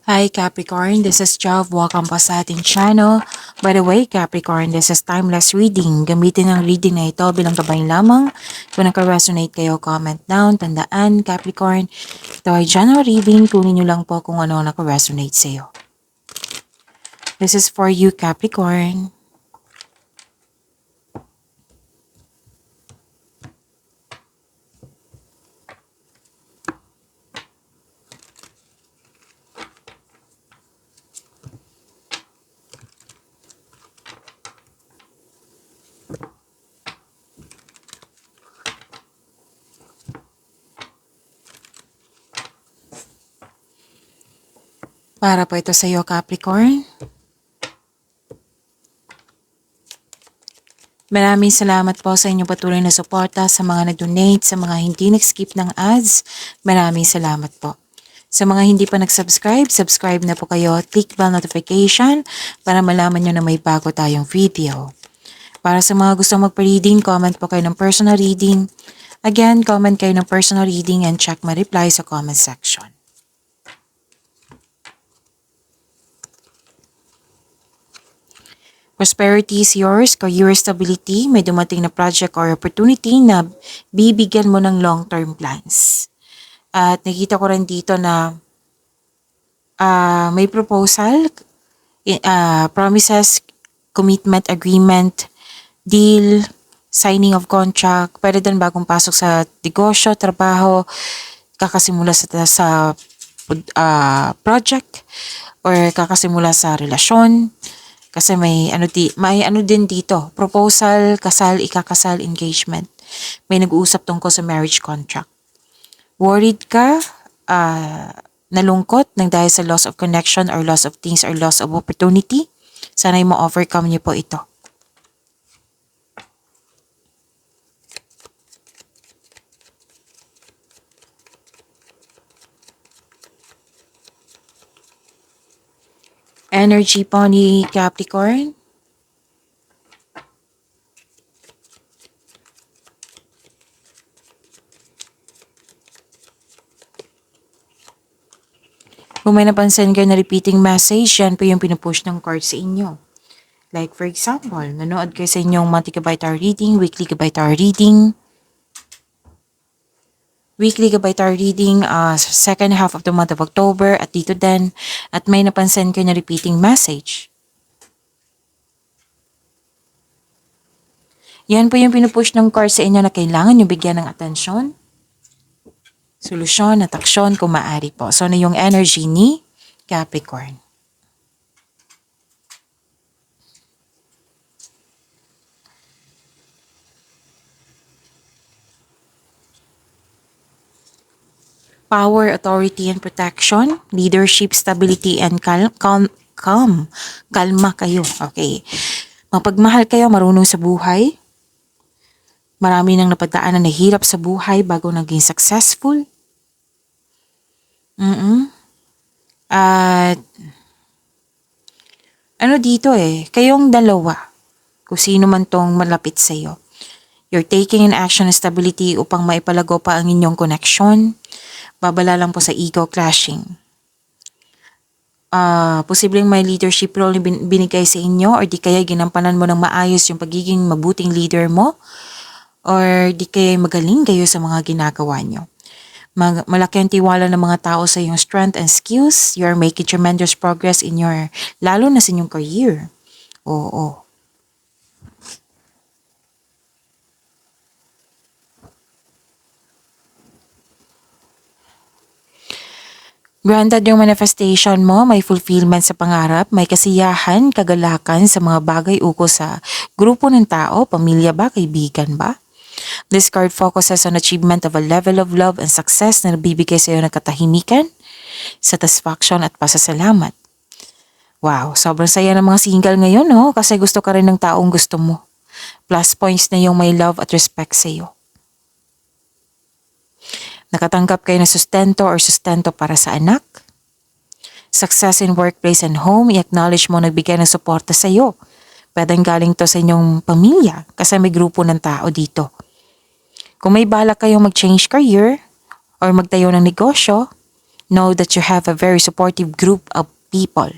Hi Capricorn, this is Jav. Welcome po sa ating channel. By the way, Capricorn, this is timeless reading. Gamitin ang reading na ito bilang gabay lamang. Kung naka-resonate kayo, comment down. Tandaan, Capricorn, ito ay general reading. Kunin nyo lang po kung ano naka-resonate sa iyo. This is for you, Capricorn. Para po ito sa iyo, Capricorn. Maraming salamat po sa inyong patuloy na suporta, sa mga nag-donate, sa mga hindi nag-skip ng ads. Maraming salamat po. Sa mga hindi pa nag-subscribe, subscribe na po kayo. Click bell notification para malaman nyo na may bago tayong video. Para sa mga gustong magpa-reading, comment po kayo ng personal reading. Again, comment kayo ng personal reading and check my reply sa comment section. Prosperity is yours, career stability, may dumating na project or opportunity na bibigyan mo ng long-term plans. At nakita ko rin dito na may proposal, promises, commitment, agreement, deal, signing of contract, pwede din bagong pasok sa negosyo, trabaho, kakasimula sa project, or kakasimula sa relasyon. Kasi may ano din dito, proposal, kasal, ikakasal, engagement. May nag-uusap tungkol sa marriage contract. Worried ka, nalungkot nang dahil sa loss of connection or loss of things or loss of opportunity. Sana'y ma-overcome niyo po ito. Energy po ni Capricorn. Kung may napansin kayo na repeating message, yan po yung pinupush ng card sa inyo. Like for example, nanood kayo sa inyong monthly gabay tarot reading, weekly gabay tarot reading. Weekly gabay tarot reading, second half of the month of October at dito din. At may napansin kayo na repeating message. Yan po yung pinupush ng card sa inyo na kailangan nyo bigyan ng atensyon, solusyon at aksyon kung maaari po. So, na yung energy ni Capricorn. Power, authority, and protection, leadership, stability, and calm. Kalma kayo. Okay. Mapagmahal kayo, marunong sa buhay. Marami nang napadaanan na hirap sa buhay bago naging successful. At ano dito kayong dalawa, kung sino man tong malapit sa iyo. You're taking an action and stability upang maipalago pa ang inyong connection. Babala lang po sa ego clashing. Posibleng may leadership role na binigay sa inyo or di kaya ginampanan mo ng maayos yung pagiging mabuting leader mo or di kaya magaling kayo sa mga ginagawa nyo. Malaki ang tiwala ng mga tao sa iyong strength and skills. You're making tremendous progress in your, lalo na sa inyong career. Oo. Granted yung manifestation mo, may fulfillment sa pangarap, may kasiyahan, kagalakan sa mga bagay ukol sa grupo ng tao, pamilya ba, kaibigan ba? This card focuses on achievement of a level of love and success na nabibigay sa iyo ng katahimikan, satisfaction at pasasalamat. Wow, sobrang saya ng mga single ngayon, no? Kasi gusto ka rin ng taong gusto mo. Plus points na yung may love at respect sa iyo. Nakatanggap kayo ng sustento para sa anak. Success in workplace and home, i-acknowledge mo nagbigay ng suporta sa iyo. Pwedeng galing to sa inyong pamilya kasi may grupo ng tao dito. Kung may balak kayong mag-change career or magtayo ng negosyo, Know that you have a very supportive group of people.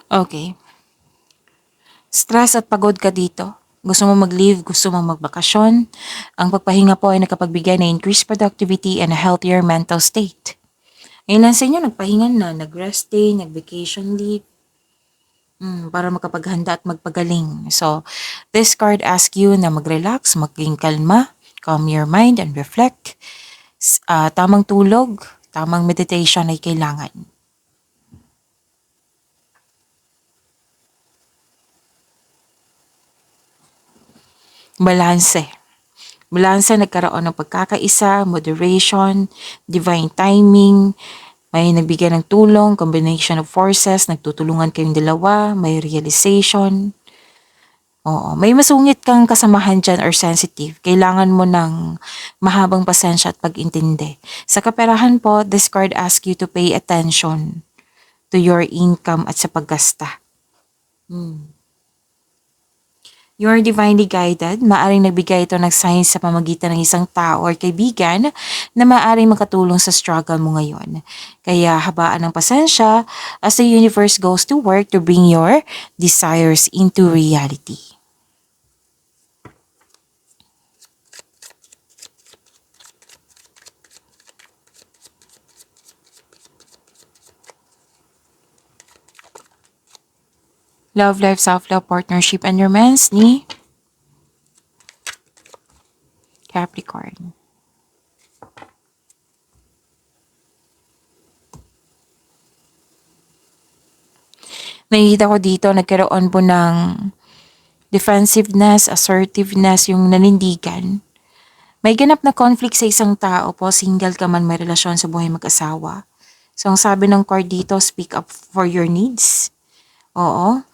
Okay. Stress at pagod ka dito. Gusto mo mag-leave, gusto mo magbakasyon. Ang pagpahinga po ay nakapagbigay ng increased productivity and a healthier mental state. Ilan sa inyo nagpahinga na, nag-rest day, nag-vacation leave, para makapaghanda at magpagaling. So, this card asks you na mag-relax, maging kalma, calm your mind and reflect. Tamang tulog, tamang meditation ay kailangan. Balanse. Balanse, nagkaroon ng pagkakaisa, moderation, divine timing, may nagbigay ng tulong, combination of forces, nagtutulungan kayong dalawa, may realization. Oo, may masungit kang kasamahan dyan or sensitive. Kailangan mo ng mahabang pasensya at pag-intindi. Sa kaperahan po, this card asks you to pay attention to your income at sa paggasta. You are divinely guided. Maaring nagbigay ito ng signs sa pamagitan ng isang tao or kaibigan na maaring makatulong sa struggle mo ngayon. Kaya habaan ng pasensya as the universe goes to work to bring your desires into reality. Love life, self-love, partnership, and romance ni Capricorn. Nakikita ko dito, nagkaroon po ng defensiveness, assertiveness, yung nanindigan. May ganap na conflict sa isang tao po, single ka man, may relasyon sa buhay mag-asawa. So, ang sabi ng card dito, speak up for your needs. Oo.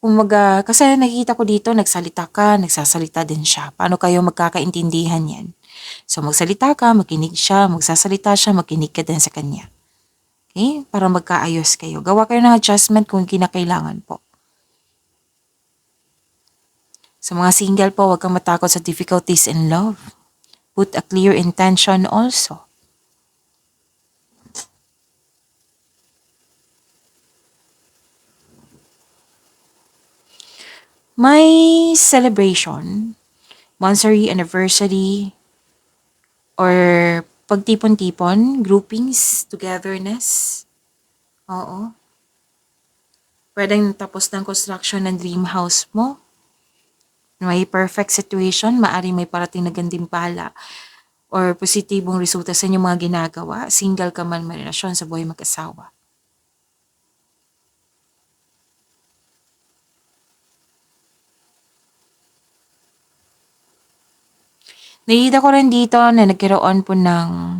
Kumaga, kasi nakikita ko dito, nagsalita ka, nagsasalita din siya. Paano kayo magkakaintindihan yan? So, magsalita ka, makinig siya, magsasalita siya, makinig ka din sa kanya. Okay? Para magkaayos kayo. Gawa kayo ng adjustment kung kinakailangan po. Sa mga single po, huwag kang matakot sa difficulties in love. Put a clear intention also. May celebration, monthsary, anniversary, or pagtipon-tipon, groupings, togetherness. Oo. Pwedeng tapos ng construction ng dream house mo. May perfect situation, maaaring may parating na gantimpala or positibong resulta sa inyong mga ginagawa. Single ka man, may relasyon sa buhay mag-asawa. Nakita ko rin dito na nagkaroon po ng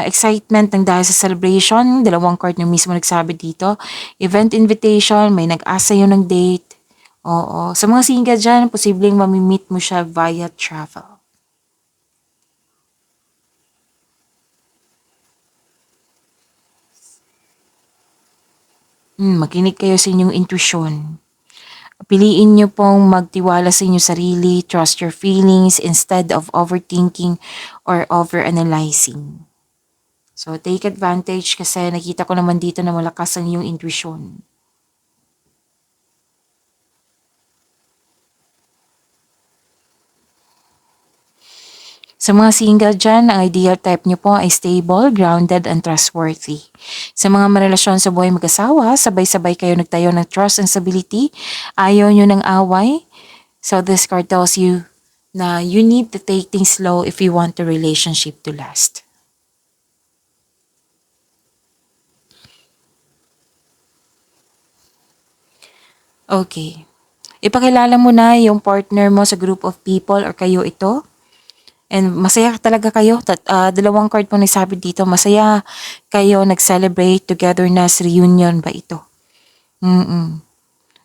excitement ng dahil sa celebration. Dalawang card na mismo nagsabi dito. Event invitation, may nag-asa yun ng date. Oo. Sa mga single dyan, posibleng mamimit mo siya via travel. Makinig kayo sa inyong intuition. Piliin niyo pong magtiwala sa inyong sarili, trust your feelings instead of overthinking or overanalyzing. So, take advantage kasi nakita ko naman dito na malakas ang iyong intuition. Sa mga single dyan, ang ideal type niyo po ay stable, grounded, and trustworthy. Sa mga marelasyon sa buhay mag-asawa, sabay-sabay kayo nagtayo ng trust and stability. Ayaw nyo ng away. So this card tells you na you need to take things slow if you want the relationship to last. Okay. Ipakilala mo na yung partner mo sa group of people or kayo ito. And masaya talaga kayo. Dalawang card po nagsabi dito. Masaya kayo nag-celebrate togetherness reunion ba ito? Mm.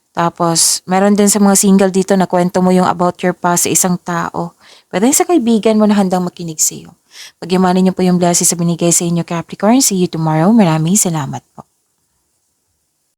Tapos, meron din sa mga single dito na kwento mo yung about your past sa isang tao. Pwede sa kaibigan mo na handang makinig sa iyo. Pagyamanin niyo po yung blessings sa binigay sa inyo, Capricorn. See you tomorrow. Maraming salamat po.